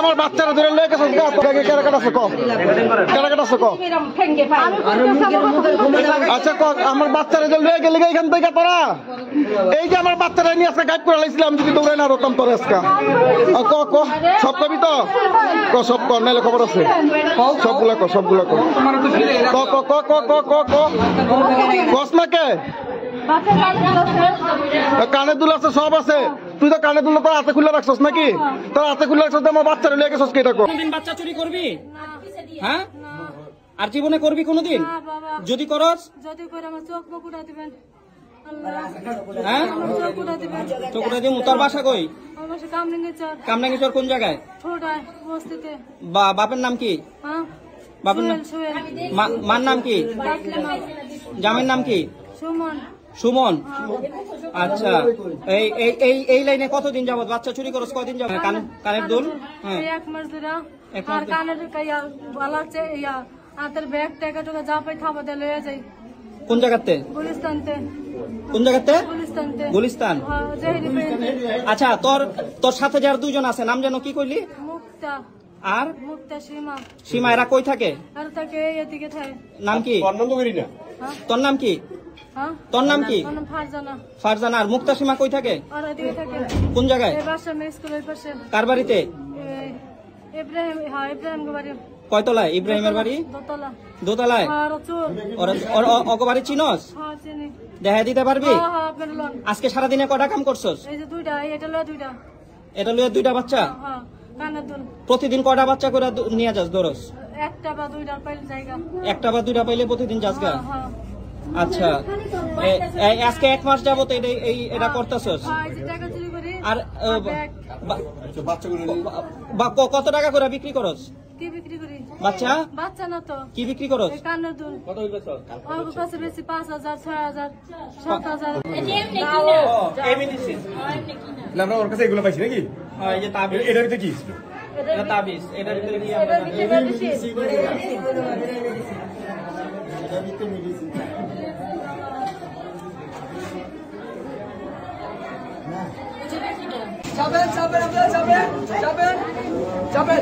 আমার বাচ্চারা ধরে লয়ে গেছে কেরা কাটাছে কম কেরা কাটাছে কম আচ্ছা ক আমার বাচ্চারা যে লয়ে গেলে এখান থেকে তোরা এই যে আমার বাচ্চারা নিয়ে আজকে গাইড করে লাইছিলাম যদি দৌড়াই না রতাম তোর আজকে ক ক সব কবি তো ক সব ক নাইলে খবর আছে সবগুলা ক সবগুলা ক ক ক ক ক ক ক কস না কে কানে দুল আছে সব আছে তুই তো কানে দুল তোর হাতে খুলে রাখছস নাকি তোর হাতে খুলে রাখছস আমার বাচ্চারা লয়ে গেছস কে দেখো কোনদিন বাচ্চা চুরি করবি হ্যাঁ আর জীবনে করবি কোনদিন যদি করস যদি করে আমার চোখ মুকুটা দিবেন হ্যাঁ চোখটা দিব তোর বাসা কই কামরাঙ্গি চর কোন জায়গায় বাপের নাম কি বাপের নাম মার নাম কি জামের নাম কি সুমন আচ্ছা এই এই এই লাইনে কতদিন যাবত বাচ্চা চুরি করছ কতদিন যাবত কানের দুল এক মাস ধরে আর কানের কাইয়া বালাচ্ছে ইয়া আতের ব্যাগ টাকা টাকা যা পাই খাবার দিয়ে লয়ে যাই কোন জায়গাতে গুলিস্তানতে কোন জায়গাতে গুলিস্তানতে গুলিস্তান আচ্ছা তোর তোর সাথে যার দুইজন আছে নাম জানো কি কইলি মুক্তা আর মুক্তা সীমা সীমা এরা কই থাকে আর থাকে এদিকে থাকে নাম কি তোর নাম কি তোর নাম কি ফারজানা ফারজানা আর মুক্তা সীমা কই থাকে আর এদিকে থাকে কোন জায়গায় এই বাসা মে স্কুলের পাশে কার বাড়িতে ইব্রাহিম হ্যাঁ ইব্রাহিম এর বাড়ি কয়তলায় ইব্রাহিমের বাড়ি দোতলা দোতলায় আর চোর ওর ওকে বাড়ি চিনস হ্যাঁ চিনি দেখা দিতে পারবি হ্যাঁ আপনার লোন আজকে সারা দিনে কয়টা কাম করছস এই যে দুইটা এটা লয় দুইটা এটা লইয়া দুইটা বাচ্চা হ্যাঁ কানের দুল প্রতিদিন কয়টা বাচ্চা করে নিয়ে যাস দরস একটা বা দুইটা পাইলে জায়গা একটা বা দুইটা পাইলে প্রতিদিন যাস গা হ্যাঁ আচ্ছা আজকে এক মাস যাবত এটা করতেছস আর কত টাকা করে বিক্রি করস কি বিক্রি করি বাচ্চা বাচ্চা না তো কি বিক্রি করস কানের দুল কত হইছে আমার কাছে বেশি 5000 6000 7000 এই মেডিসিন আমরা ওর কাছে এগুলো পাইছি নাকি হ্যাঁ এই যে তাবিজ এটার ভিতরে কি ছিল এটা তাবিজ এটার ভিতরে কি যাবেন যাবেন যাবেন যাবেন যাবেন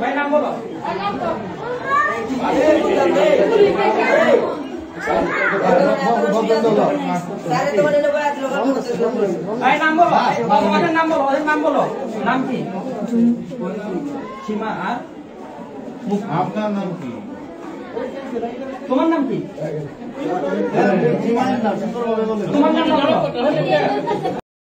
ভাই নাম বলো ভাই নাম বলো ওদের নাম বলো ওদের নাম বলো নাম কি সীমা আর আপনার নাম কি তোমার নাম কি তোমার নাম বলো